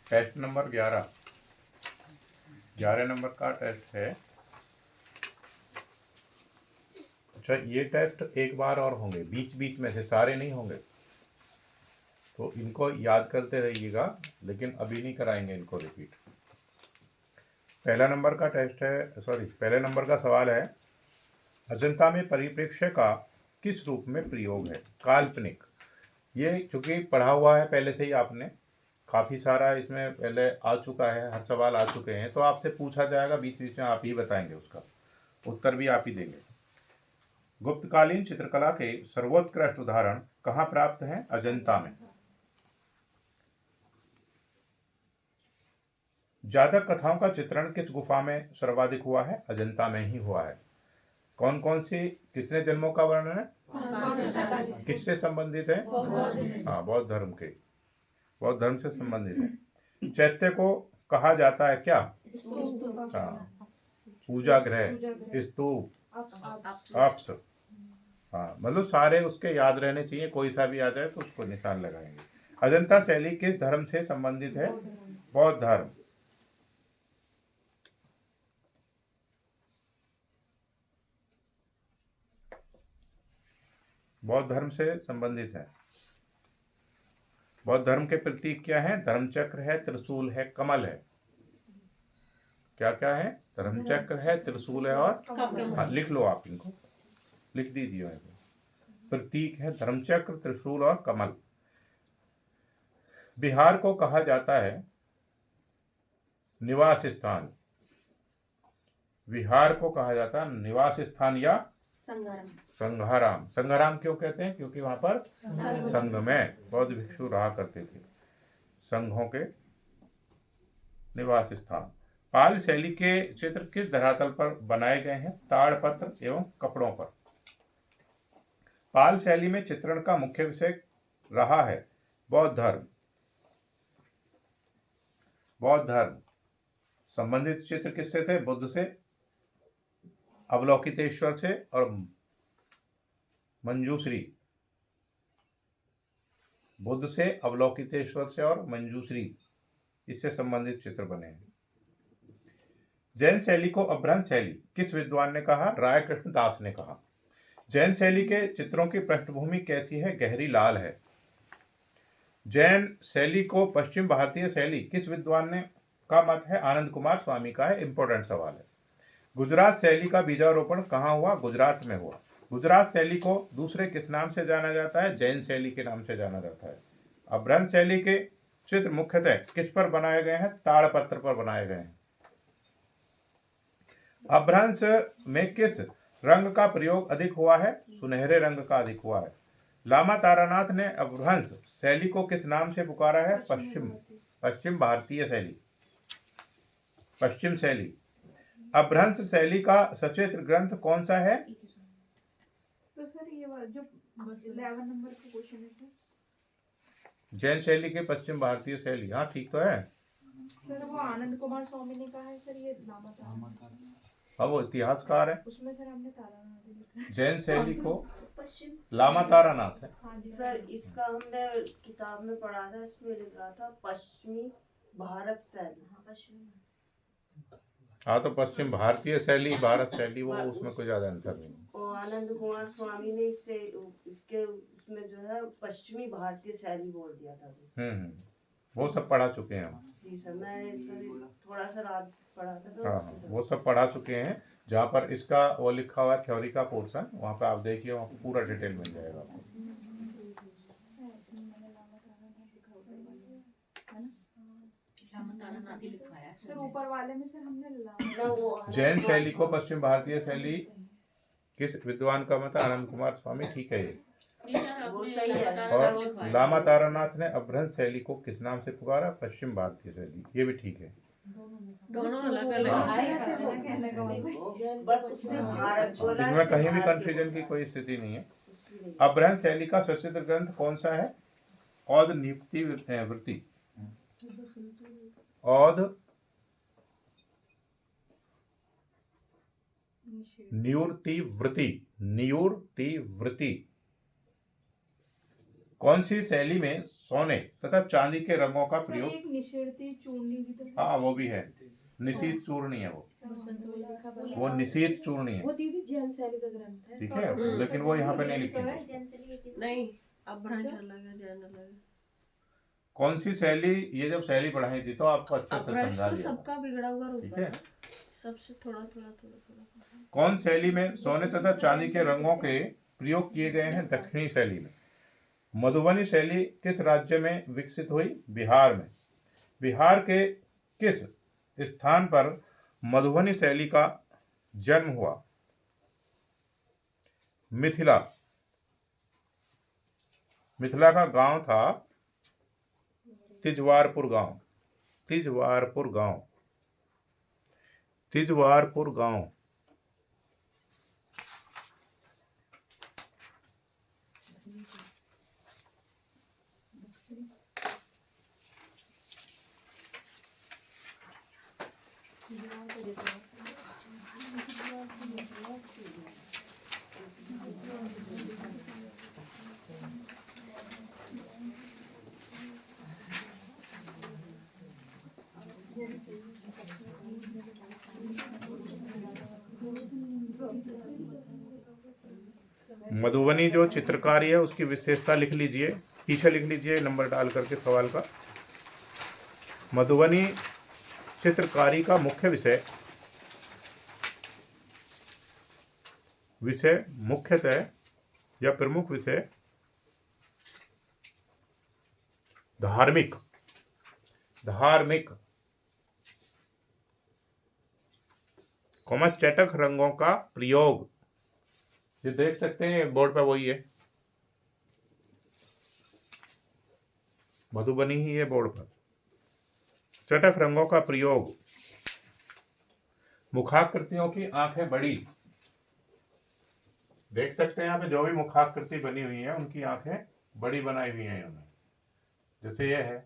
Test number 11 number का test है। अच्छा, ये टेस्ट एक बार और होंगे, बीच बीच में से, सारे नहीं होंगे, तो इनको याद करते रहिएगा, लेकिन अभी नहीं कराएंगे इनको रिपीट। पहला नंबर का टेस्ट है, पहले नंबर का सवाल है, अजंता में परिप्रेक्ष्य का किस रूप में प्रयोग है? काल्पनिक। ये चूंकि पढ़ा हुआ है पहले से ही आपने, काफ़ी सारा इसमें पहले आ चुका है, हर सवाल आ चुके हैं, तो आपसे पूछा जाएगा, बीच बीच में आप ही बताएंगे, उसका उत्तर भी आप ही देंगे। गुप्तकालीन चित्रकला के सर्वोत्कृष्ट उदाहरण कहाँ प्राप्त हैं? अजंता में। जातक कथाओं का चित्रण किस गुफा में सर्वाधिक हुआ है? अजंता में ही हुआ है। कौन कौन सी, कितने जन्मों का वर्णन है? किससे संबंधित है? हाँ, बौद्ध धर्म के, बौद्ध धर्म से संबंधित है। चैत्य को कहा जाता है क्या? हाँ, पूजा गृह, स्तूप, अप्स। हाँ, मतलब सारे उसके याद रहने चाहिए, कोई सा भी आ जाए तो उसको निशान लगाएंगे। अजंता शैली किस धर्म से संबंधित है? बौद्ध धर्म। बौद्ध धर्म से संबंधित है। बौद्ध धर्म के प्रतीक क्या है? धर्मचक्र है, त्रिशूल है, कमल है। क्या क्या है? धर्मचक्र है, त्रिशूल है और हाँ, लिख लो आप, इनको लिख दीजिए। प्रतीक है धर्मचक्र, त्रिशूल और कमल। बिहार को कहा जाता है निवास स्थान। बिहार को कहा जाता है निवास स्थान या संघाराम। संघाराम क्यों कहते हैं? क्योंकि वहां पर संघ में बौद्ध भिक्षु रहा करते थे, संघों के निवास स्थान। पाल शैली के चित्र किस धरातल पर बनाए गए हैं? ताड़पत्र एवं कपड़ों पर। पाल शैली में चित्रण का मुख्य विषय रहा है बौद्ध धर्म। बौद्ध धर्म संबंधित चित्र किससे थे? बुद्ध से, अवलोकितेश्वर से और मंजूश्री। बुद्ध से, अवलोकितेश्वर से और मंजूश्री, इससे संबंधित चित्र बने हैं। जैन शैली को अपभ्रंश शैली किस विद्वान ने कहा? राय कृष्ण दास ने कहा। जैन शैली के चित्रों की पृष्ठभूमि कैसी है? गहरी लाल है। जैन शैली को पश्चिम भारतीय शैली किस विद्वान ने का मत है? आनंद कुमार स्वामी का है। इंपॉर्टेंट सवाल है। गुजरात शैली का बीजारोपण कहाँ हुआ? गुजरात में हुआ। गुजरात शैली को दूसरे किस नाम से जाना जाता है? जैन शैली के नाम से जाना जाता है। अपभ्रंश शैली के चित्र मुख्यतः किस पर बनाए गए हैं? ताड़पत्र पर बनाए गए हैं। अपभ्रंश में किस रंग का प्रयोग अधिक हुआ है? सुनहरे रंग का अधिक हुआ है। लामा तारानाथ ने अपभ्रंश शैली को किस नाम से पुकारा है? पश्चिम भारतीय शैली, पश्चिम शैली। अपभ्रंश शैली का सचित्र ग्रंथ कौन सा है? तो सर ये जो 11 नंबर का क्वेश्चन है सर, जैन शैली के पश्चिम भारतीय शैली। हाँ, ठीक तो है सर। वो आनंद कुमार स्वामी ने कहा है सर, ये लामा तारानाथ। हाँ, वो इतिहासकार है। उसमें सर हमने तारानाथ लिखा है। जैन शैली को लामा तारानाथ है। हाँ जी सर, इसका हमने किताब में पढ़ा था, इसमें लिख रहा था पश्चिमी भारत शैली। हाँ, तो पश्चिम भारतीय शैली, भारत शैली, वो उसमें कोई ज्यादा अंतर नहीं। और आनंद कुमार स्वामी ने इसके उसमें जो है पश्चिमी भारतीय शैली बोल दिया था। वो सब पढ़ा चुके हैं हम। जी सर, मैं थोड़ा सा रात पढ़ा था तो हाँ, वो सब पढ़ा चुके हैं। जहाँ पर इसका वो लिखा हुआ है थ्योरी का पोर्शन, वहाँ पे आप देखिए, वहाँ पे पूरा डिटेल मिल जाएगा आपको। सर ऊपर वाले में सर हमने जैन शैली को पश्चिम भारतीय शैली किस विद्वान का मत? आनंद कुमार स्वामी। ठीक है ये। वो सही है। और लामा तारानाथ ने अपभ्रंश शैली को किस नाम से पुकारा? पश्चिम भारतीय शैली। ये भी ठीक है। दोनों अलग अलग इसमें कहीं भी कंफ्यूजन की कोई स्थिति नहीं है। अपभ्रंश शैली का सचित्र ग्रंथ कौन सा है? औध नियुक्ति वृत्ति। औध नियुक्ति वृत्ति। नियुक्ति वृत्ति कौन सी शैली में सोने तथा चांदी के रंगों का सर प्रयोग। एक निषेधती चूर्णी भी तो हाँ वो भी है, निशीथ चूर्णी है वो निशीथ चूर्णी है, वो दीदी जैन शैली का ग्रंथ है। ठीक है, लेकिन वो यहाँ पे नहीं लिखेंगे। नहीं, अपभ्रंश अलग है, जैन अलग है। कौन सी शैली, ये जब शैली पढ़ाई थी तो आपको अच्छे से अपभ्रंश समझा तो दिया था। सबका बिगड़ा हुआ रूप ठीक है है, ना, सबसे थोड़ा थोड़ा थोड़ा थोड़ा। कौन शैली में सोने तथा चांदी के रंगों के प्रयोग किए गए हैं? दक्षिणी शैली में। मधुबनी शैली किस राज्य में विकसित हुई? बिहार में। बिहार के किस स्थान पर मधुबनी शैली का जन्म हुआ? मिथिला। मिथिला का गांव था तिजवारपुर गांव। तिजवारपुर गांव, तिजवारपुर गांव। मधुबनी जो चित्रकारी है उसकी विशेषता लिख लीजिए, पीछे लिख लीजिए नंबर डाल करके सवाल का। मधुबनी चित्रकारी का मुख्य विषय मुख्यतः या प्रमुख विषय धार्मिक चटक रंगों का प्रयोग। ये देख सकते हैं बोर्ड पे, वही है मधुबनी ही है बोर्ड पर। चटक रंगों का प्रयोग। मुखाकृतियों की आंखें बड़ी। देख सकते हैं यहाँ पे जो भी मुखाकृति बनी हुई है उनकी आंखें बड़ी बनाई हुई हैं इन्होंने, जैसे ये है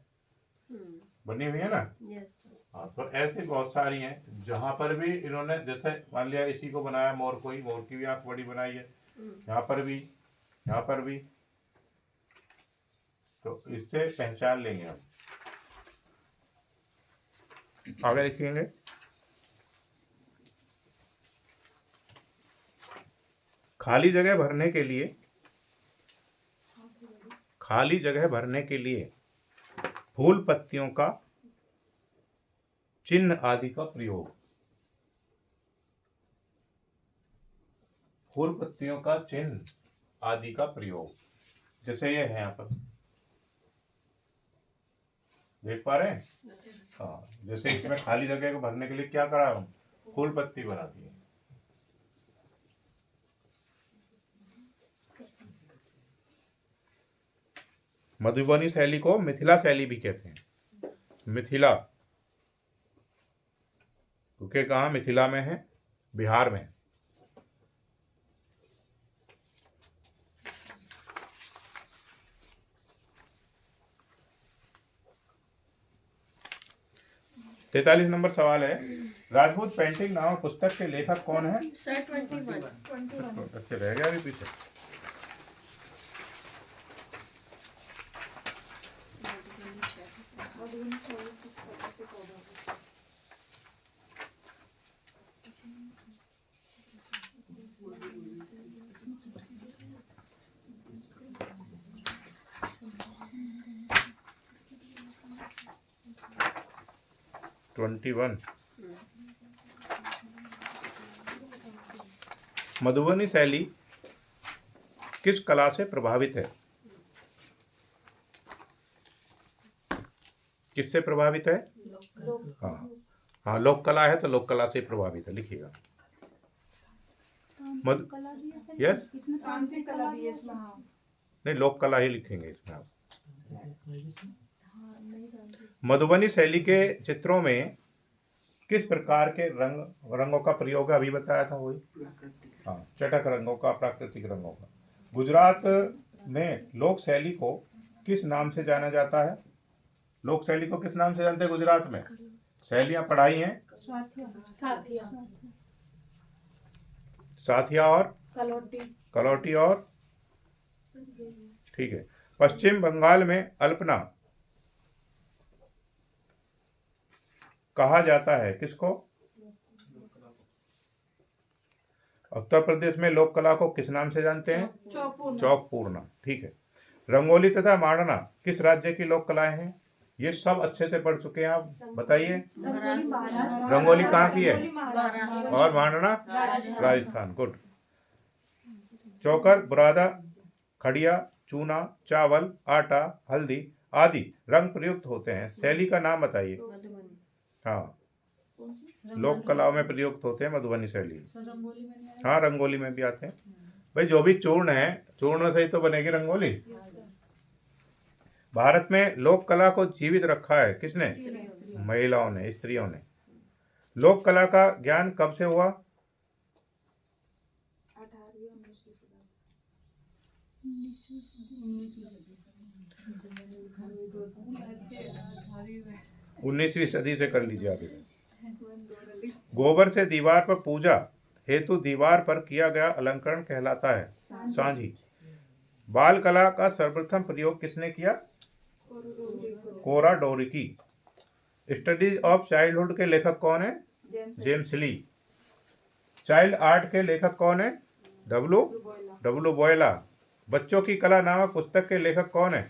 बनी हुई है ना। यस। हाँ, तो ऐसी बहुत सारी हैं जहां पर भी इन्होंने, जैसे मान लिया इसी को बनाया मोर को ही, मोर की भी आंख बड़ी बनाई है, यहाँ पर भी, यहाँ पर भी, तो इससे पहचान लेंगे हम। आगे लिखेंगे खाली जगह भरने के लिए फूल पत्तियों का चिन्ह आदि का प्रयोग। फूल पत्तियों का चिन्ह आदि का प्रयोग, जैसे ये है यहाँ पर, देख पा रहे हैं? हाँ, जैसे इसमें खाली जगह को भरने के लिए क्या करा हम? फूल पत्ती बना दी है। मधुबनी शैली को मिथिला शैली भी कहते हैं। मिथिला क्योंकि कहाँ? मिथिला में है, बिहार में। तैतालीस नंबर सवाल है, राजपूत पेंटिंग नामक पुस्तक के लेखक कौन है? सर 21। अच्छे रह गया अभी पीछे। मधुबनी शैली किस कला से प्रभावित है? किससे प्रभावित है? हाँ हाँ, लोक कला है तो लोक कला से प्रभावित है, लिखिएगा। यस, तांत्रिक कला भी है इसमें। हाँ, नहीं लोक कला ही लिखेंगे इसमें आप। मधुबनी शैली के चित्रों में किस प्रकार के रंगों का प्रयोग है? अभी बताया था वही। हाँ, चटक रंगों का, प्राकृतिक रंगों का। गुजरात में लोक शैली को किस नाम से जाना जाता है? लोक शैली को किस नाम से जानते हैं गुजरात में? शैलियां पढ़ाई हैं, साथिया और कलौटी और, ठीक है। पश्चिम बंगाल में अल्पना कहा जाता है किसको? उत्तर प्रदेश में लोक कला को किस नाम से जानते हैं? चौक पूर्णा। ठीक है। रंगोली तथा मांडना किस राज्य की लोक कलाएं हैं? ये सब अच्छे से पढ़ चुके हैं आप, बताइए। रंगोली कहाँ की है? और मांडना राजस्थान। गुड। चौकर, बुरादा, खड़िया, चूना, चावल, आटा, हल्दी आदि रंग प्रयुक्त होते हैं। शैली का नाम बताइए। हाँ, लोक कलाओं में प्रयुक्त होते हैं मधुबनी शैली। हाँ, रंगोली में भी आते हैं। भाई जो भी चूर्ण है, चूर्ण से ही तो बनेगी रंगोली। भारत में लोक कला को जीवित रखा है किसने? महिलाओं ने, स्त्रियों ने। लोक कला का ज्ञान कब से हुआ? उन्नीसवीं सदी से कर लीजिए आगे। गोबर से दीवार पर पूजा हेतु दीवार पर किया गया अलंकरण कहलाता है सांझी। बाल कला का सर्वप्रथम प्रयोग किसने किया? कोरा डोरिकी। स्टडीज ऑफ चाइल्डहुड के लेखक कौन है? जेम्स ली। चाइल्ड आर्ट के लेखक कौन है? डब्ल्यू बॉयला। बच्चों की कला नामक पुस्तक के लेखक कौन है?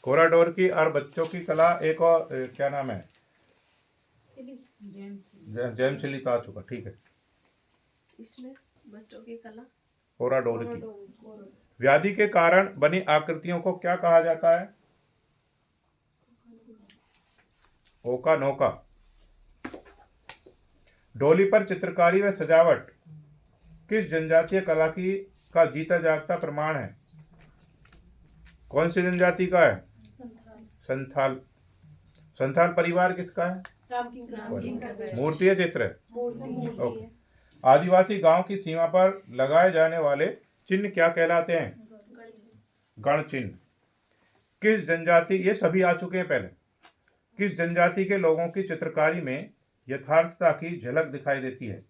कोरा डोरिकी। और बच्चों की कला एक और क्या नाम है? जेम्स ली तो आ चुका। ठीक है। इसमें बच्चों की कला कोरा डोरिकी। व्याधि के कारण बनी आकृतियों को क्या कहा जाता है? ओका नोका। डोली पर चित्रकारी व सजावट किस जनजातीय कला की का जीता जागता प्रमाण है? कौन सी जनजाति का है? संथाल। संथाल परिवार किसका है? मूर्ति है, चित्र है? ओके। आदिवासी गांव की सीमा पर लगाए जाने वाले चिन्ह क्या कहलाते हैं? गण चिन्ह। किस जनजाति, ये सभी आ चुके हैं पहले, किस जनजाति के लोगों की चित्रकारी में यथार्थता की झलक दिखाई देती है?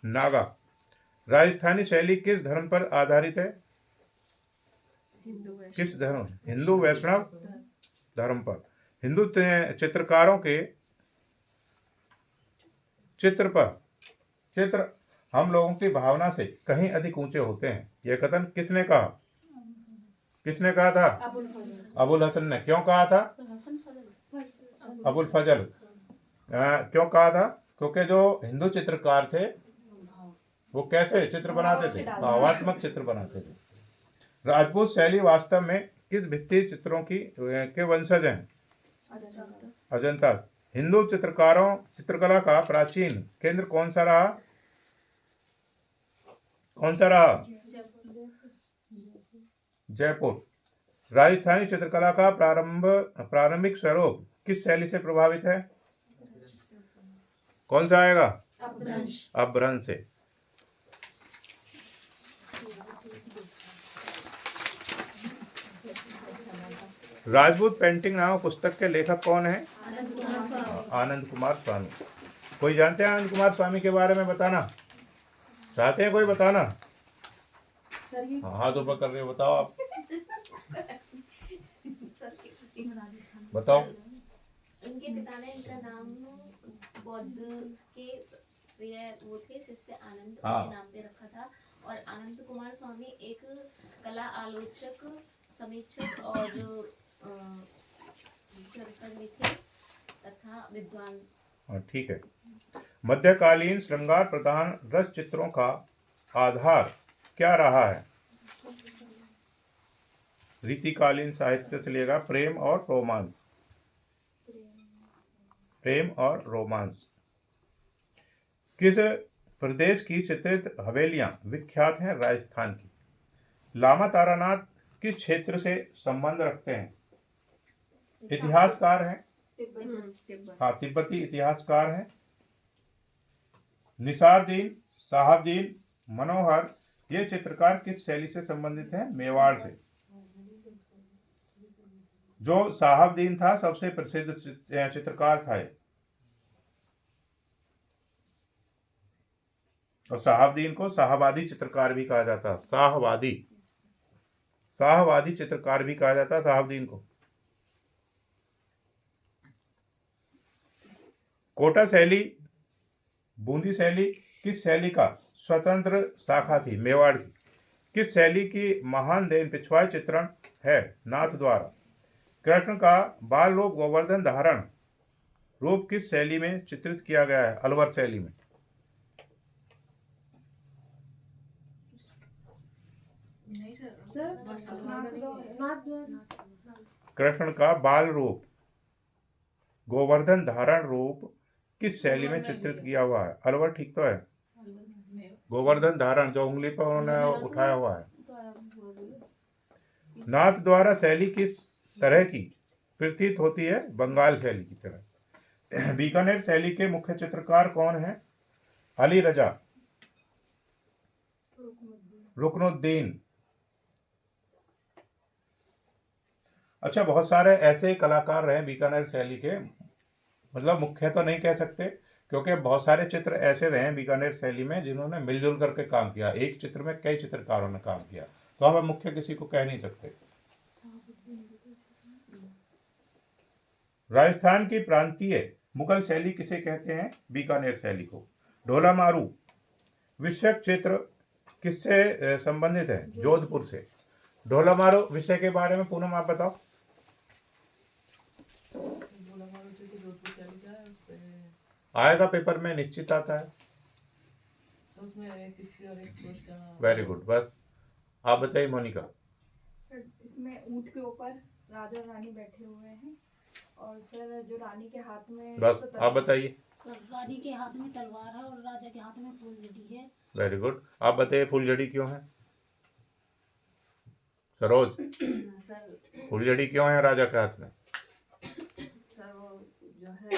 नागा। राजस्थानी शैली किस धर्म पर आधारित है? किस धर्म? हिंदू वैष्णव धर्म पर। हिंदू चित्रकारों के चित्र हम लोगों की भावना से कहीं अधिक ऊंचे होते हैं। यह कथन किसने कहा? किसने कहा था? अबुल हसन ने। क्यों कहा था? अबुल फजल। क्यों कहा था? क्योंकि जो हिंदू चित्रकार थे वो कैसे चित्र बनाते थे? भावात्मक चित्र बनाते थे। राजपूत शैली वास्तव में किस भित्ति चित्रों के वंशज हैं? अजंता। हिंदू चित्रकला का प्राचीन केंद्र कौन सा रहा? जयपुर। राजस्थानी चित्रकला का प्रारंभिक स्वरूप किस शैली से प्रभावित है? कौन सा आएगा? अपभ्रंश से। राजपूत पेंटिंग नामक पुस्तक के लेखक कौन है? आनंद कुमार स्वामी। कोई जानते हैं आनंद कुमार स्वामी के बारे में? बताना चाहते हैं कोई? बताना। हाँ तो कर रहे हो, बताओ आप। बताओ। उनके पिता ने इनका नाम बौद्ध के प्रिय वो थे शिष्य आनंद के नाम पे रखा था। और आनंद कुमार स्वामी एक कला आलोचक, समीक्षक और भी थे तथा विद्वान। ठीक है। मध्यकालीन श्रृंगार प्रधान रस चित्रों का आधार क्या रहा है? रीतिकालीन साहित्य से लेगा प्रेम और रोमांस। प्रेम और रोमांस। किस प्रदेश की चित्रित हवेलियां विख्यात हैं? राजस्थान की। लामा तारानाथ किस क्षेत्र से संबंध रखते हैं? इतिहासकार हैं। हाँ, तिब्बती इतिहासकार हैं। निसारदीन, साहबदीन, मनोहर ये चित्रकार किस शैली से संबंधित हैं? मेवाड़ से। जो साहबदीन था सबसे प्रसिद्ध चित्रकार था और साहबदीन को शाहवादी चित्रकार भी कहा जाता। शाहवादी शाहवादी चित्रकार भी कहा जाता है शहाबुद्दीन को। कोटा शैली, बूंदी शैली किस शैली का स्वतंत्र शाखा थी? मेवाड़ की। किस शैली की महान देन पिछवाई चित्रण है? नाथ द्वारा। कृष्ण का बाल रूप गोवर्धन धारण रूप किस शैली में चित्रित किया गया है? अलवर शैली में। कृष्ण का बाल रूप गोवर्धन धारण रूप किस शैली में चित्रित किया हुआ है? अलवर ठीक तो है। गोवर्धन धारण जो उंगली पर उन्होंने उठाया हुआ है। नाथ द्वारा शैली किस तरह की प्रतीत होती है? बंगाल शैली की तरह। बीकानेर शैली के मुख्य चित्रकार कौन है? अली रजा, रुकनुद्दीन। अच्छा, बहुत सारे ऐसे कलाकार रहे बीकानेर शैली के, मतलब मुख्य तो नहीं कह सकते क्योंकि बहुत सारे चित्र ऐसे रहे हैं बीकानेर शैली में जिन्होंने मिलजुल करके काम किया। एक चित्र में कई चित्रकारों ने काम किया, तो हम मुख्य किसी को कह नहीं सकते। राजस्थान की प्रांतीय मुगल शैली किसे कहते हैं? बीकानेर शैली को। ढोला मारू विषय क्षेत्र किससे संबंधित है? जोधपुर से। ढोला मारू विषय के बारे में पूनम आप बताओ। आएगा पेपर में, निश्चित आता है। वेरी गुड, बस आप बताइए मोनिका। सर इसमें ऊंट के ऊपर राजा और रानी बैठे हुए हैं और सर जो रानी के हाथ में बस आप बताइए। सर रानी के हाथ में तलवार है और राजा के हाथ में फूलझड़ी है। वेरी गुड, आप बताइए फूलझड़ी क्यों है? सरोज, सर फूलझड़ी क्यों है राजा के हाथ में? सर वो जो है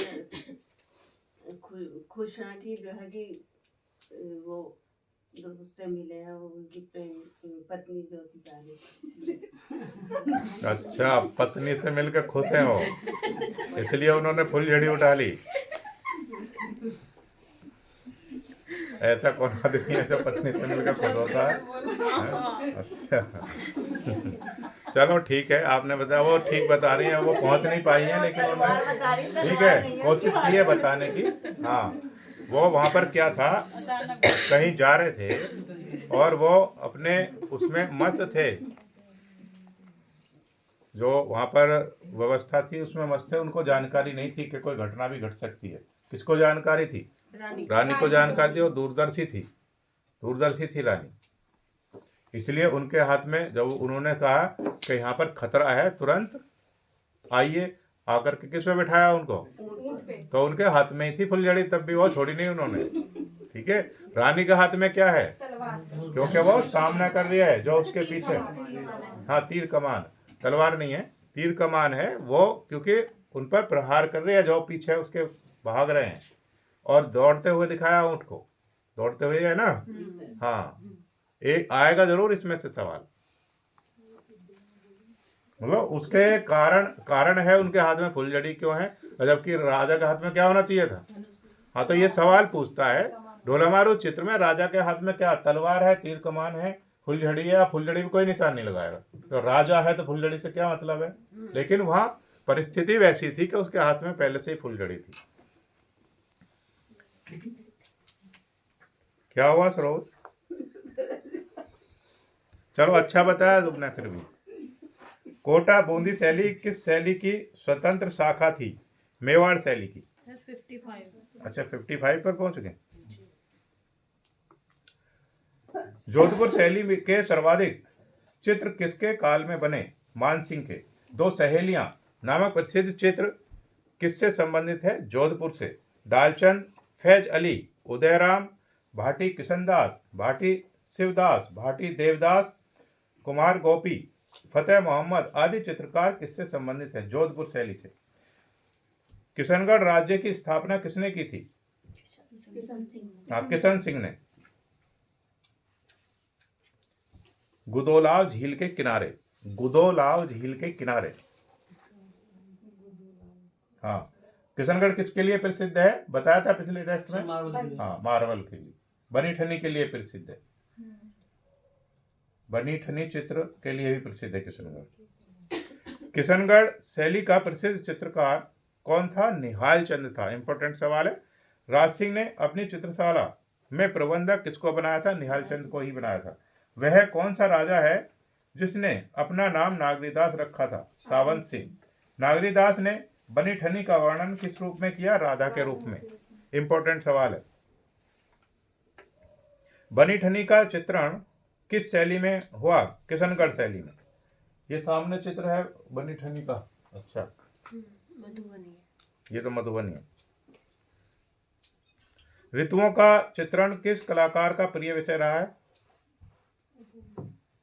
खुश हैं कि जो है कि वो जो उससे मिले हैं वो उनकी पत्नी जो थी पहले। अच्छा, पत्नी से मिलकर खुश हैं वो, इसलिए उन्होंने फूलझड़ी उठा ली। ऐसा कौन आदमी है जो पत्नी से मिलकर खुश होता है? अच्छा चलो ठीक है, आपने बताया, वो ठीक बता रही है, वो पहुंच नहीं पाई है लेकिन उन्होंने ठीक है कोशिश की है बताने की। हाँ, वो वहाँ पर क्या था, कहीं जा रहे थे और वो अपने उसमें मस्त थे, जो वहाँ पर व्यवस्था थी उसमें मस्त थे। उनको जानकारी नहीं थी कि कोई घटना भी घट सकती है। किसको जानकारी थी? रानी को जानकारी थी, और दूरदर्शी थी, दूरदर्शी थी रानी। इसलिए उनके हाथ में जब उन्होंने कहा कि यहाँ पर खतरा है, तुरंत आइए, आकर के किस पे बिठाया उनको? तो उनके हाथ में ही थी फुलझड़ी, तब भी वो छोड़ी नहीं उन्होंने। ठीक है, रानी के हाथ में क्या है? क्योंकि वो सामना कर रही है जो उसके पीछे। हाँ, तीर कमान, तलवार नहीं है, तीर कमान है वो, क्योंकि उन पर प्रहार कर रही है जो पीछे उसके भाग रहे हैं। और दौड़ते हुए दिखाया ऊँट को, दौड़ते हुए है ना। हाँ, एक आएगा जरूर इसमें से सवाल, मतलब उसके कारण है उनके हाथ में फुलझड़ी क्यों है, जबकि राजा के हाथ में क्या होना चाहिए था? हाँ, तो ये सवाल पूछता है। ढोलामारू चित्र में राजा के हाथ में क्या तलवार है, तीर कमान है, फुलझड़ी है, या फुलझड़ी में कोई निशान नहीं लगाएगा? तो राजा है तो फुलझड़ी से क्या मतलब है? लेकिन वहां परिस्थिति वैसी थी कि उसके हाथ में पहले से ही फुलझड़ी थी। क्या हुआ सरोज? चलो अच्छा बताया तुमने। फिर भी कोटा बूंदी शैली किस शैली की स्वतंत्र शाखा थी? मेवाड़ शैली की। 55। अच्छा, 55 पर पहुंच गए। जोधपुर शैली के सर्वाधिक चित्र किसके काल में बने? मानसिंह के। दो सहेलियां नामक प्रसिद्ध चित्र किससे संबंधित है? जोधपुर से। डालचंद, फैज अली, उदयराम, भाटी किशनदास, भाटी शिवदास, भाटी देवदास, कुमार गोपी, फतेह मोहम्मद आदि चित्रकार किससे संबंधित है? जोधपुर शैली से। किशनगढ़ राज्य की स्थापना किसने की थी? किशन सिंह ने। गुदोलाव झील के किनारे, गुदोलाव झील के किनारे। हाँ, किशनगढ़ किसके लिए प्रसिद्ध है? बताया था पिछले टेस्ट में। हाँ, मार्बल के लिए, बनी ठनी के लिए प्रसिद्ध है। बनी ठनी चित्र के लिए भी प्रसिद्ध है किशनगढ़। किशनगढ़ शैली का प्रसिद्ध चित्रकार कौन था? निहाल चंद था। इंपॉर्टेंट सवाल है। राज सिंह ने अपनी चित्रशाला में प्रबंधक किसको बनाया था? निहाल चंद को ही बनाया था। वह कौन सा राजा है जिसने अपना नाम नागरीदास रखा था? सावंत सिंह। नागरीदास ने बनी ठनी का वर्णन किस रूप में किया? राधा के रूप में। इंपॉर्टेंट सवाल है। बनी ठनी का चित्रण किस शैली में हुआ? किशनगढ़ शैली में। ये सामने चित्र है बनी ठनी का। अच्छा, मधुबनी है। ये तो मधुबनी है। ऋतुओं का चित्रण किस कलाकार का प्रिय विषय रहा है?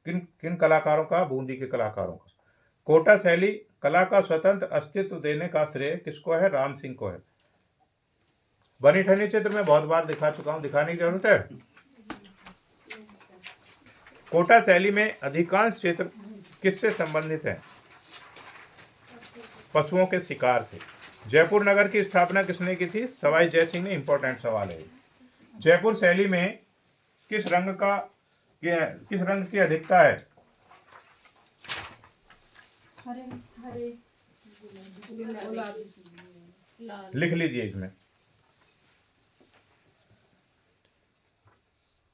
किन कलाकारों का? बूंदी के कलाकारों का। कोटा शैली कला का स्वतंत्र अस्तित्व देने का श्रेय किसको है? राम सिंह को है। बनी ठनी चित्र में बहुत बार दिखा चुका हूं, दिखाने की जरूरत है? कोटा शैली में अधिकांश चित्र किससे संबंधित है? पशुओं के शिकार से। जयपुर नगर की स्थापना किसने की थी? सवाई जय सिंह ने। इंपॉर्टेंट सवाल है। जयपुर शैली में किस रंग की अधिकता है? हरे हरे लाल। लिख लीजिए इसमें।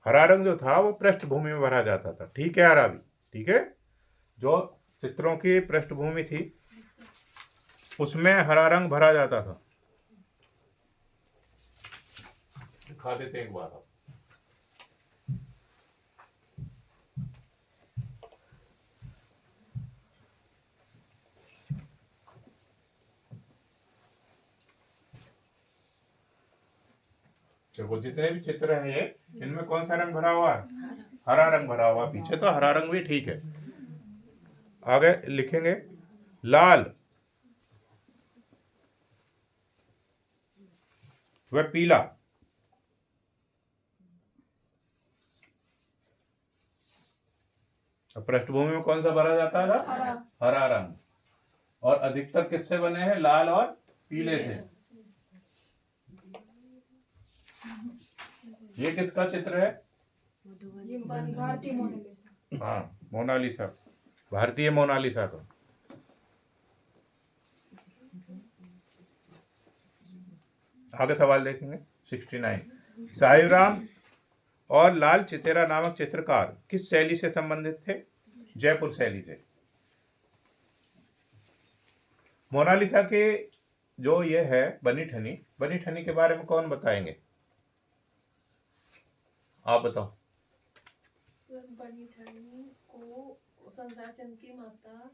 हरा रंग जो था वो पृष्ठभूमि में भरा जाता था। ठीक है, हरा भी ठीक है। जो चित्रों की पृष्ठभूमि थी उसमें हरा रंग भरा जाता था। दिखा देते एक बार आप। देखो जितने भी चित्र हैं ये, इनमें कौन सा रंग भरा हुआ है? हरा रंग भरा हुआ। पीछे तो हरा रंग भी ठीक है। आगे लिखेंगे लाल व पीला। पृष्ठभूमि में कौन सा भरा जाता था? हरा रंग। और अधिकतर किससे बने हैं? लाल और पीले से। ये किसका चित्र है? ये भारतीय मोनालिसा। हाँ, मोनालिसा, भारतीय मोनालिसा का। आगे सवाल देखेंगे 69। साहिबराम और लाल चितेरा नामक चित्रकार किस शैली से संबंधित थे? जयपुर शैली से। मोनालिसा के जो ये है बनी ठनी के बारे में कौन बताएंगे? आप बताओ। सर बनी ठनी को संसार चंद की माता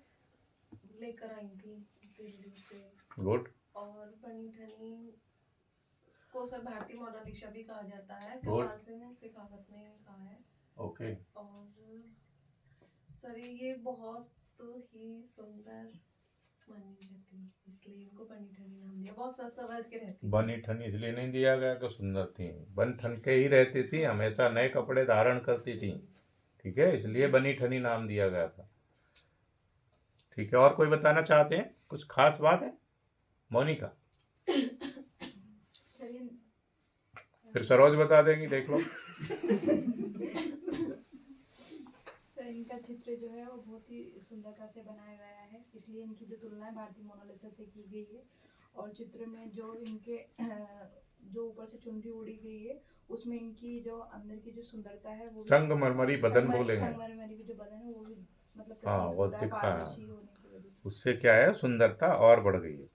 लेकर आई थी दिल्ली से। गुड। और बनी ठनी को सर भारतीय मोनालिसा भी कहा जाता है। Good. कमाल सिंह शेखावत ने कहा है। ओके। और सर ये बहुत ही सुंदर मानी जाती है, इसलिए इनको बनी ठनी नाम दिया। बहुत सवर के रहती। बनी ठनी इसलिए नहीं दिया गया कि सुंदर थी, बन ठन के ही रहती थी, हमेशा नए कपड़े धारण करती थी। ठीक है, इसलिए बनी ठनी नाम दिया गया था। ठीक है, और कोई बताना चाहते हैं? कुछ खास बात है? मोनिका। फिर सरोज बता देंगी, देख लो। सर इनका चित्र जो है वो बहुत ही सुंदरता से बनाया गया है, इसलिए इनकी जो तुलना है भारतीय मोनालिसा से की गई है। और चित्र में जो इनके जो ऊपर से चुनरी उड़ी गई है उसमें इनकी जो अंदर की जो सुंदरता है वो संगमरमरी बदन बोलेंगे। संगमरमरी की जो बदन है वो भी मतलब हाँ, प्रतीत वो होता है दिखा है। पारदर्शी होने की वजह से। उससे क्या है, सुंदरता और बढ़ गई है।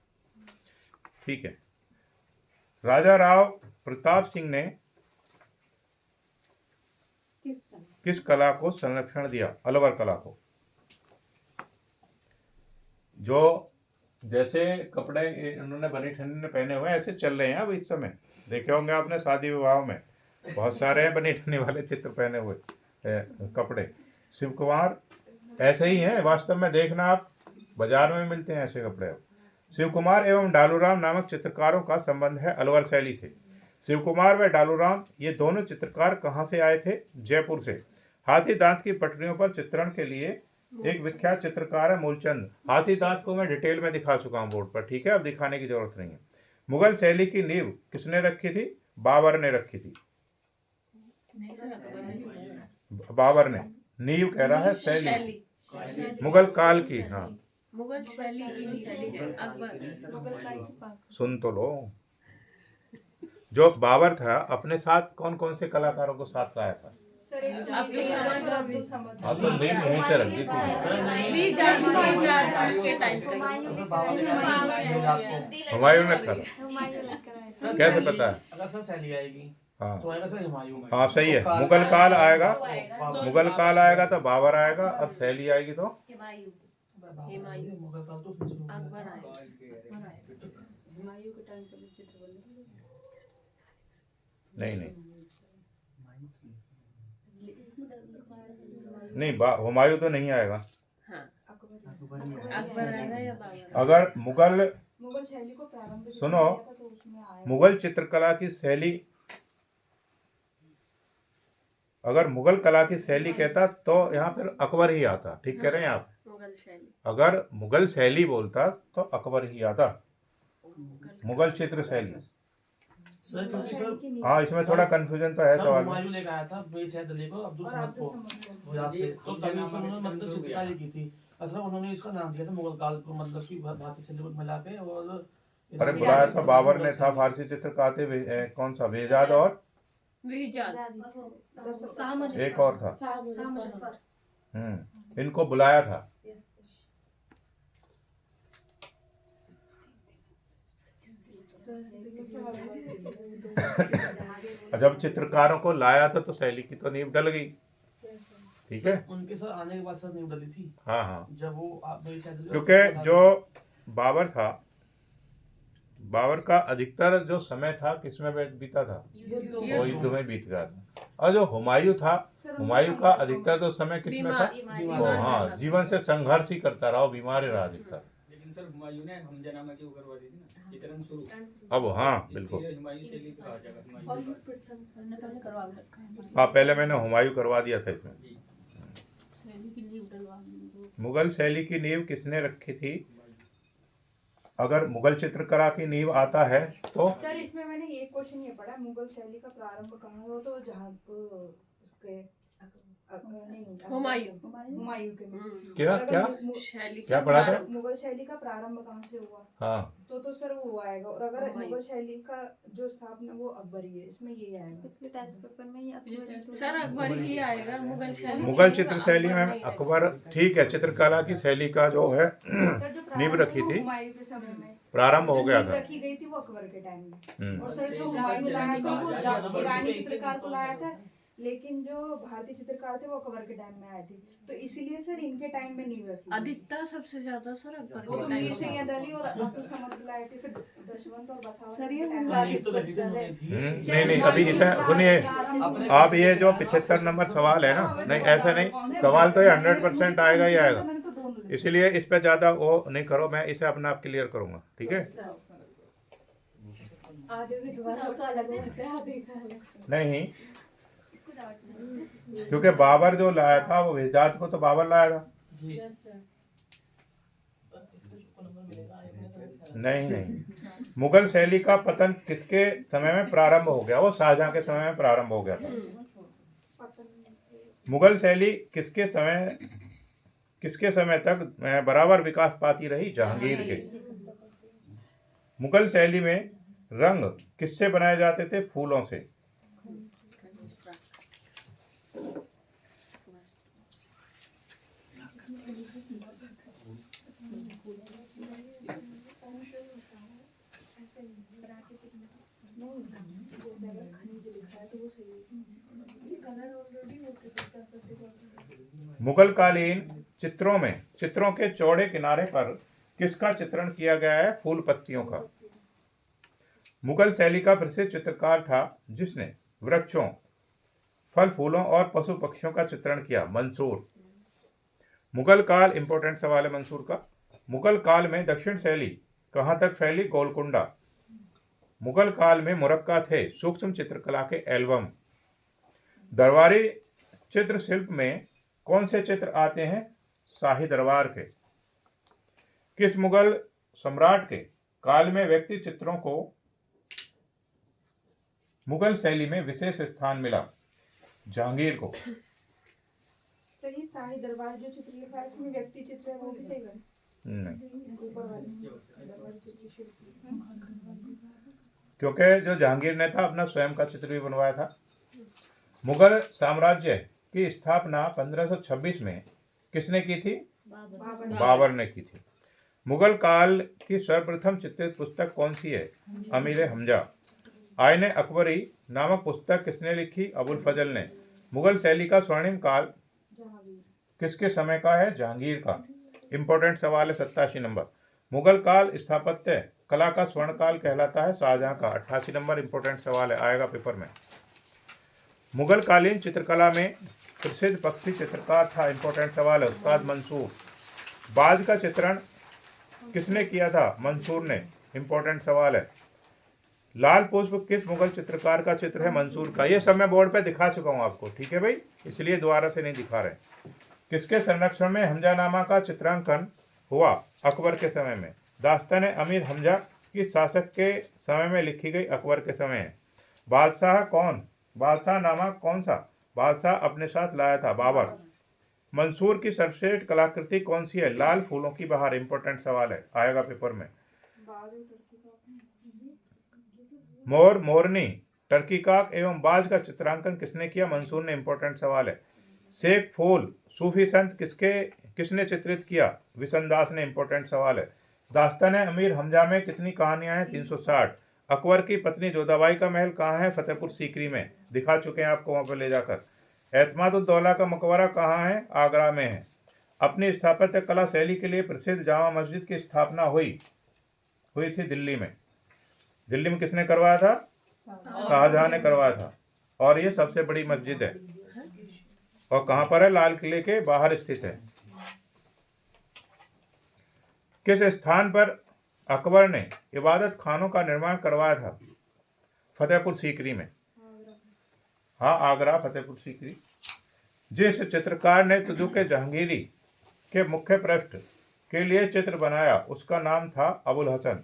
ठीक है। राजा राव प्रताप सिंह ने किस कला को संरक्षण दिया? अलवर कला को। जो जैसे कपड़े इन्होंने बनी ठनी ने पहने हुए ऐसे चल रहे हैं अब इस समय। देखे होंगे आपने शादी विवाह में बहुत सारे हैं बनी ठनी वाले चित्र पहने हुए कपड़े। शिव कुमार ऐसे ही हैं वास्तव में, देखना आप बाजार में मिलते हैं ऐसे कपड़े। शिव कुमार एवं डालूराम नामक चित्रकारों का संबंध है अलवर शैली से। शिव कुमार व डालूराम ये दोनों चित्रकार कहाँ से आए थे? जयपुर से। हाथी दांत की पटरियों पर चित्रण के लिए एक विख्यात चित्रकार है मूलचंद। हाथी दांत को मैं डिटेल में दिखा चुका हूँ बोर्ड पर। ठीक है, अब दिखाने की जरूरत नहीं है। मुगल शैली की नींव किसने रखी थी? बाबर ने रखी थी। बाबर ने। नींव कह रहा है शैली, शैली, मुगल काल की। हाँ मुगल शैली की नींव अकबर। मुगल काल की पाक। सुन तो लो, जो बाबर था अपने साथ कौन कौन से कलाकारों को साथ लाया था? सर एक अब्दुल नील समद और अब्दुल समद। हाँ तो नींव यहीं से रख दी थी। भी जान उसके टाइम पे हुमायूं ने रखा था। हुमायूं लेकर आए थे। सर कैसे शैली- पता है? अगर सर शैली आएगी हाँ तो आएगा सर हुमायूं। हाँ सही है, तो काल मुगल काल आएगा, बाबर। मुगल काल आएगा तो बाबर आएगा, और शैली आएगी तो हुमायूं। हुमायूं मुगल काल तो उसमें शुरू हुआ। अकबर आएगा। हुमायूं के टाइम पे चित्र बने। नहीं नहीं नहीं, हुमायूं तो नहीं आएगा। हाँ अकबर अकबर आएगा या बाबर? अगर मुगल, मुगल शैली को प्रारंभ जिसने सुनो, किया था तो उसमें आया। मुगल चित्रकला की शैली, अगर मुगल कला की शैली कहता तो यहाँ फिर अकबर ही आता। ठीक कह रहे हैं आप? मुगल शैली। अगर मुगल शैली बोलता तो अकबर ही आता, मुगल चित्र शैली। सर क्योंकि सर हाँ इसमें थोड़ा कंफ्यूजन तो है सर सवाल में। हुमायूं लेकर आया था बेशहद अली को अब्दुल और समद अब्दुल को समद को। गुजरात से, तो तभी उन्होंने मतलब चित्रकारी की थी। असल में उन्होंने इसका नाम दिया था मुगल काल को, मतलब कि भारतीय शैली को मिला के। और अरे बुलाया था बाबर ने, था फारसी चित्रकार थे कौन सा, बेजाद और एक और था। इनको बुलाया था। जब चित्रकारों को लाया था तो शैली की तो नींव डल गई। ठीक है, उनके साथ आने के बाद सर नींव डली थी हाँ हाँ, जब वो आप बेशहद अली। क्योंकि जो बाबर था, बाबर का अधिकतर जो समय था किसमें बीता था? वो युद्ध में बीत गया था। और जो हुमायूं था, हुमायूं का अधिकतर जो समय किसमें था? वो हाँ, जीवन से संघर्ष ही करता रहा, बीमार ही रहा अधिकतर। लेकिन सर हुमायूं ने हमजनामा की वो करवा दी थी ना, चित्रण शुरू। अब हाँ बिल्कुल, इसलिए हुमायूं शैली से कहा जाएगा हुमायूं के बाद। हाँ पहले मैंने हुमायूं करवा दिया था इसमें। जी। शैली की नींव डलवा दी। मुगल शैली की नींव किसने रखी थी? अगर मुगल चित्रकला की नींव आता है तो सर इसमें मैंने एक क्वेश्चन ये पढ़ा, मुगल शैली का प्रारंभ कहाँ हुआ? तो जहाँ उसके हुमायूं। हुमायूं के में। क्या और अगर क्या शैली क्या पढ़ा था? मुगल शैली का प्रारंभ कहाँ से हुआ? हाँ तो सर वो आएगा। और अगर हुमायूं। मुगल शैली का जो स्थापना वो अकबर ही है, इसमें ये आएगा। पिछले टेस्ट पेपर में ये अकबर ही तो सर अकबर ही आएगा। मुगल शैली मुगल चित्र शैली में अकबर, ठीक है, चित्रकला की शैली का जो है सर जो नींव प्रारंभ रखी वो थी, हुमायूं के समय में प्रारंभ हो जो गया नींव था। रखी गई थी वो अकबर के टाइम में। हम्म। और सर जो हुमायूं लाया था वो ईरानी चित्रकार को लाया था, लेकिन जो भारतीय चित्रकार थे वो अकबर के टाइम में आए थे। तो इसीलिए सर इनके टाइम में नींव रखी गई। अधिकता सबसे ज्यादा सर अकबर वो के तो टाइम मीर में। सैयद अली और अब्दुल समद लाए थे, फिर दशवंत और बसावत सर, ये के टाइम हुआ में। नींव तो रखी थी उन्होंने थी। नहीं नहीं, अभी इसे सुनिए, आप ये जो 75 नंबर सवाल है ना, नहीं ऐसा नहीं, सवाल तो ये 100% आएगा ही आएगा, मैंने तो दोनों लिखे। इसलिए इस पे ज़्यादा वो नहीं करो, मैं इसे अपना आप क्लियर करूँगा। ठीक है, आगे भी दोबारा का अलग होता है, आगे का अलग। नहीं क्योंकि बाबर जो लाया था वो हिजाज को तो बाबर लाया था। जी। नहीं नहीं, मुगल शैली का पतन किसके समय में प्रारंभ हो गया? वो शाहजहां के समय में प्रारंभ हो गया था। मुगल शैली किसके समय तक बराबर विकास पाती रही? जहांगीर के। मुगल शैली में रंग किससे बनाए जाते थे? फूलों से। मुगल कालीन चित्रों के चौड़े किनारे पर किसका चित्रण किया गया है? फूल पत्तियों का। मुगल शैली का प्रसिद्ध चित्रकार था जिसने वृक्षों, फल फूलों और पशु पक्षियों का चित्रण किया? मंसूर। मुगल काल, इंपॉर्टेंट सवाल है मंसूर का। मुगल काल में दक्षिण शैली कहाँ तक फैली? गोलकुंडा। मुगल काल में मुरक्का थे सूक्ष्म चित्रकला के एल्बम। दरबारी चित्रशिल्प में कौन से चित्र आते हैं? शाही दरबार के। किस मुगल सम्राट के काल में व्यक्ति चित्रों को मुगल शैली में विशेष स्थान मिला? जहांगीर को। सर ये शाही दरबार जो चित्र लिखा है इसमें व्यक्ति चित्र है वो भी सही है? नहीं, ऊपर वाले दरबार चित्र शिल्प। क्योंकि जो जहांगीर ने था अपना स्वयं का चित्र भी बनवाया था। मुगल साम्राज्य की स्थापना 1526 में किसने की थी? बाबर ने की थी। मुगल काल की सर्वप्रथम चित्रित पुस्तक कौन सी है? अमीर हमजा। आईन अकबरी नामक पुस्तक किसने लिखी? अबुल फजल ने। मुगल शैली का स्वर्णिम काल किसके समय का है? जहांगीर का। इंपॉर्टेंट सवाल है 87 नंबर। मुगल काल स्थापत्य कला का स्वर्ण काल कहलाता है शाहजहां का। 88 नंबर इंपॉर्टेंट सवाल है, आएगा पेपर में। मुगल कालीन चित्रकला में प्रसिद्ध पक्षी चित्रकार था। इंपॉर्टेंट सवाल है, उस्ताद मंसूर। बाज का चित्रण किसने किया था? मंसूर ने। इंपॉर्टेंट सवाल है। लाल पुष्प किस मुगल चित्रकार का चित्र है? मंसूर का। ये सब मैं बोर्ड पे दिखा चुका हूँ आपको, ठीक है भाई, इसलिए दोबारा से नहीं दिखा रहे। किसके संरक्षण में हमजानामा का चित्रांकन हुआ? अकबर के समय में। दास्तान अमीर हमजा किस शासक के समय में लिखी गई? अकबर के समय है। बादशाह कौन? बादशाह नामा कौन सा बादशाह अपने साथ लाया था? बाबर। मंसूर की सर्वश्रेष्ठ कलाकृति कौन सी है? लाल फूलों की बहार। इंपॉर्टेंट सवाल है, आएगा पेपर में। मोर, मोरनी, टर्की काक एवं बाज का चित्रांकन किसने किया? मंसूर ने। इंपॉर्टेंट सवाल है। शेख फूल सूफी संत किसने चित्रित किया? विसनदास ने। इंपॉर्टेंट सवाल है। दास्तान अमीर हमजा में कितनी कहानियां हैं? 360। अकबर की पत्नी जोधाबाई का महल कहाँ है? फतेहपुर सीकरी में। दिखा चुके हैं आपको वहां पर ले जाकर। एतमादुद्दौला का मकबरा कहाँ है? आगरा में है। अपनी स्थापत्य कला शैली के लिए प्रसिद्ध जामा मस्जिद की स्थापना हुई थी दिल्ली में। दिल्ली में किसने करवाया था? शाहजहां ने करवाया था। और ये सबसे बड़ी मस्जिद है। और कहां पर है? लाल किले के बाहर स्थित है। किस स्थान पर अकबर ने इबादत खानों का निर्माण करवाया था? फतेहपुर सीकरी में। हाँ, आगरा, फतेहपुर सीकरी। जिस चित्रकार ने तुजुक जहांगीरी के मुख्य पृष्ठ के लिए चित्र बनाया उसका नाम था अबुल हसन।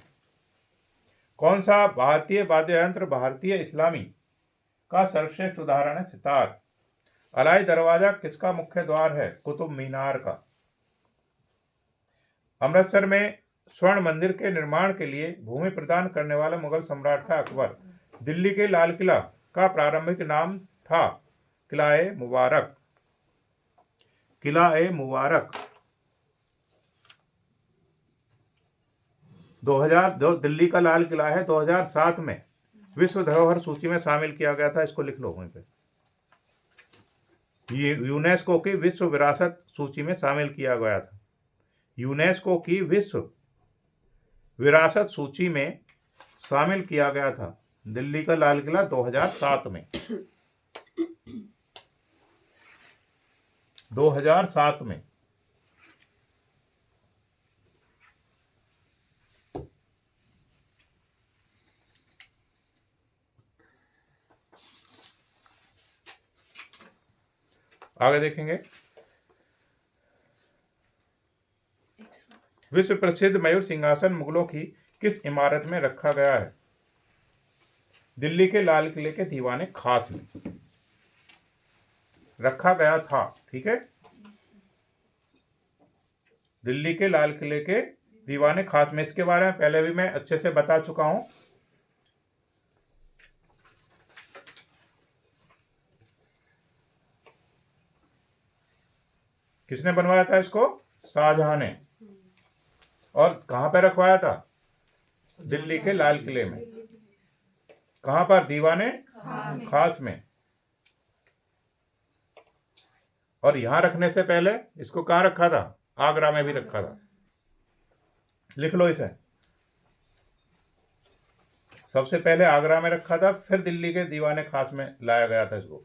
कौन सा भारतीय वाद्य यंत्र भारतीय इस्लामी का सर्वश्रेष्ठ उदाहरण है? सितार। अलाई दरवाजा किसका मुख्य द्वार है? कुतुब मीनार का। अमृतसर में स्वर्ण मंदिर के निर्माण के लिए भूमि प्रदान करने वाला मुगल सम्राट था अकबर। दिल्ली के लाल किला का प्रारंभिक नाम था किला-ए मुबारक। किला-ए मुबारक 2002 दिल्ली का लाल किला है, 2007 में विश्व धरोहर सूची में शामिल किया गया था। इसको लिख लो वहीं पे। ये यूनेस्को की विश्व विरासत सूची में शामिल किया गया था। यूनेस्को की विश्व विरासत सूची में शामिल किया गया था। दिल्ली का लाल किला 2007 में। 2007 में। आगे देखेंगे। विश्व प्रसिद्ध मयूर सिंहासन मुगलों की किस इमारत में रखा गया है? दिल्ली के लाल किले के दीवाने खास में रखा गया था। ठीक है, दिल्ली के लाल किले के दीवाने खास में। इसके बारे में पहले भी मैं अच्छे से बता चुका हूं। किसने बनवाया था इसको? शाहजहां ने। और कहां पर रखवाया था? दिल्ली के लाल किले में। कहां पर? दीवाने खास में। और यहां रखने से पहले इसको कहां रखा था? आगरा में भी रखा था। लिख लो इसे। सबसे पहले आगरा में रखा था, फिर दिल्ली के दीवाने खास में लाया गया था इसको।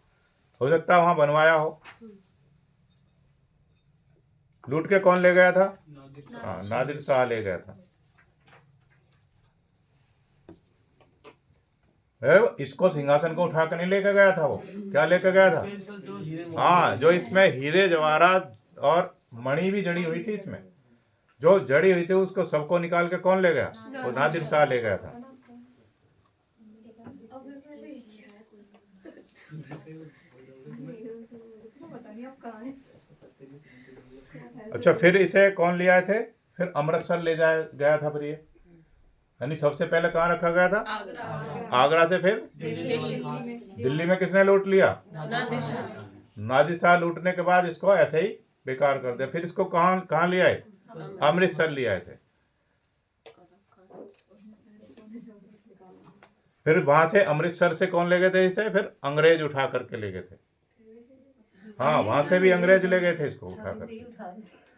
हो सकता है वहां बनवाया हो। लूट के कौन ले गया था? हाँ, नादिर शाह ले गया था। इसको सिंहासन को उठा कर नहीं लेकर गया था। वो क्या लेकर गया था? हाँ, जो इसमें हीरे जवाहरात और मणि भी जड़ी हुई थी। इसमें जो जड़ी हुई थी उसको सबको निकाल के कौन ले गया? वो नादिर शाह ले गया था। अच्छा, फिर इसे कौन ले आए थे? फिर अमृतसर ले जाया गया था फिर ये, यानी सबसे पहले कहाँ रखा गया था? आगरा से फिर दिल्ली में किसने लूट लिया? नादिर शाह लूटने के बाद इसको ऐसे ही बेकार कर दिया। फिर इसको कहाँ कहाँ ले आए? अमृतसर ले आए थे। फिर वहां से अमृतसर से कौन ले गए थे इसे? फिर अंग्रेज उठा करके ले गए थे। हाँ, वहां से भी अंग्रेज ले गए थे इसको उठा करके।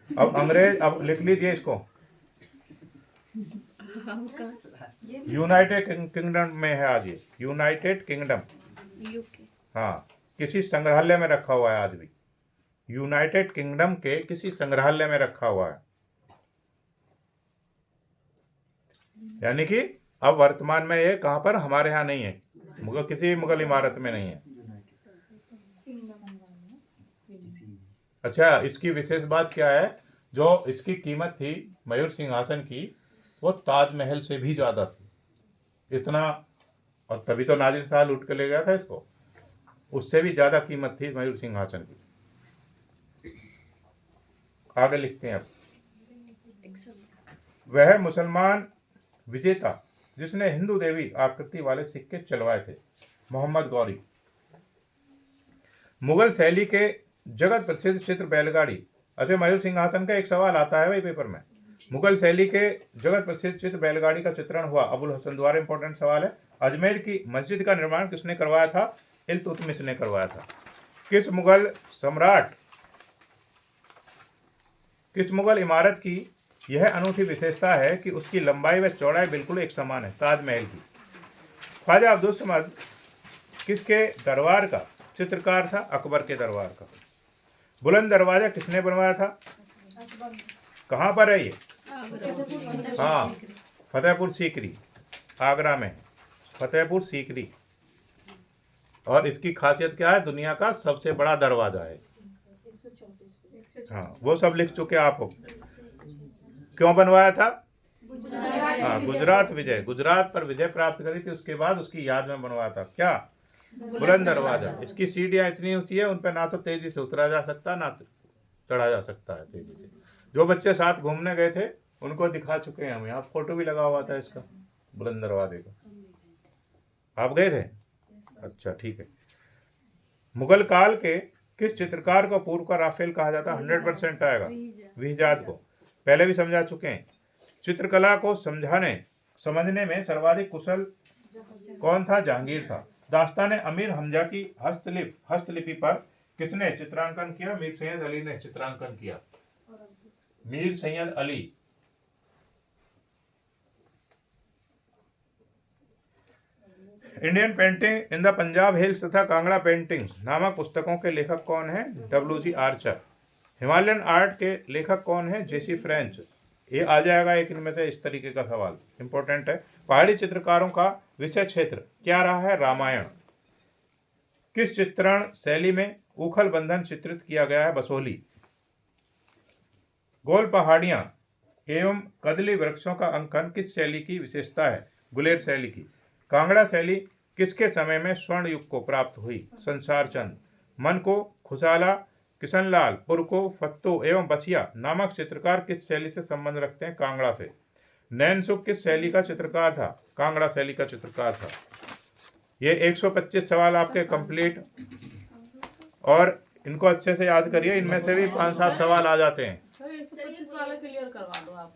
अब अंग्रेज, अब लिख लीजिए इसको, यूनाइटेड किंगडम में है आज ये, यूनाइटेड किंगडम। हाँ, किसी संग्रहालय में रखा हुआ है आज भी, यूनाइटेड किंगडम के किसी संग्रहालय में रखा हुआ है। यानी कि अब वर्तमान में ये कहाँ पर? हमारे यहाँ नहीं है, मुगल किसी मुगल इमारत में नहीं है। अच्छा, इसकी विशेष बात क्या है? जो इसकी कीमत थी मयूर सिंहासन की, वो ताजमहल से भी ज्यादा थी, इतना। और तभी तो नादिर शाह लूट के ले गया था इसको, उससे भी ज्यादा कीमत थी मयूर सिंहासन की। आगे लिखते हैं अब, वह मुसलमान विजेता जिसने हिंदू देवी आकृति वाले सिक्के चलवाए थे, मोहम्मद गौरी। मुगल शैली के जगत प्रसिद्ध चित्र बैलगाड़ी। अच्छा, मयूर सिंहासन का एक सवाल आता है भाई पेपर में, मुगल शैली के जगत प्रसिद्ध चित्र बैलगाड़ी का चित्रण हुआ अबुल हसन द्वारा। इंपॉर्टेंट सवाल है। अजमेर की मस्जिद का निर्माण किसने करवाया था? इल्तुतमिश ने करवाया था। किस मुगल इमारत की यह अनूठी विशेषता है कि उसकी लंबाई व चौड़ाई बिल्कुल एक समान है? ताजमहल की। ख्वाजा अब्दुल समद किसके दरबार का चित्रकार था? अकबर के दरबार का। बुलंद दरवाजा किसने बनवाया था? कहाँ पर है ये? हाँ, फतेहपुर सीकरी, आगरा में, फतेहपुर सीकरी। और इसकी खासियत क्या है? दुनिया का सबसे बड़ा दरवाजा है। हाँ, वो सब लिख चुके आप हो। क्यों बनवाया था? हाँ, गुजरात पर विजय प्राप्त करी थी, उसके बाद उसकी याद में बनवाया था। क्या? बुलंद दरवाजा। इसकी सीढ़ियाँ इतनी ऊंची है, उन पर ना तो तेजी से उतरा जा सकता, ना चढ़ा जा सकता है तेजी से। जो बच्चे साथ घूमने गए थे उनको दिखा चुके हैं हम, यहाँ फोटो भी लगा हुआ था इसका, बुलंद दरवाजे का। आप गए थे? अच्छा, ठीक है। मुगल काल के किस चित्रकार को पूर्व का राफेल कहा जाता है? 100% आएगा, विहजाद को। पहले भी समझा चुके हैं। चित्रकला को समझने में सर्वाधिक कुशल कौन था? जहांगीर था। दास्तान अमीर हमजा की हस्तलिपि पर किसने चित्रांकन किया? मीर सैयद अली ने चित्रांकन किया। Mir Syed Ali. Indian painting in the Punjab hills तथा कांगड़ा पेंटिंग्स नामक पुस्तकों के लेखक कौन है? W.G. आर्चर। हिमालयन आर्ट के लेखक कौन है? J.C. फ्रेंच। ये आ जाएगा एक इनमें से, इस तरीके का सवाल इंपॉर्टेंट है। पहाड़ी चित्रकारों का विषय क्षेत्र क्या रहा है? रामायण। किस चित्रण शैली में उखल बंधन चित्रित किया गया है? बसोली। गोल पहाड़ियां एवं कदली वृक्षों का अंकन किस शैली की विशेषता है? गुलेर शैली की। कांगड़ा शैली किसके समय में स्वर्ण युग को प्राप्त हुई? संसार चंद। मन को, खुशाला, किशनलाल, पुरको, फत्तो एवं बसिया नामक चित्रकार किस शैली से संबंध रखते हैं? कांगड़ा से। नैनसुख किस शैली का चित्रकार था? कांगड़ा शैली का चित्रकार था। ये 125 सवाल आपके कंप्लीट, और इनको अच्छे से याद करिए, इनमें से भी 5-7 सवाल आ जाते हैं। 125 वाला क्लियर करवा दो आप।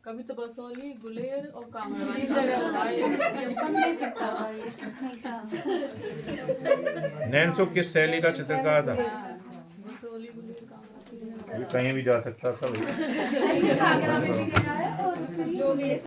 कभी तो बसोली, गुलेर और कांगड़ा नैनसुख किस शैली का चित्रकार था? बसोली, गुलेर, कांगड़ा कहीं भी जा सकता था भैया।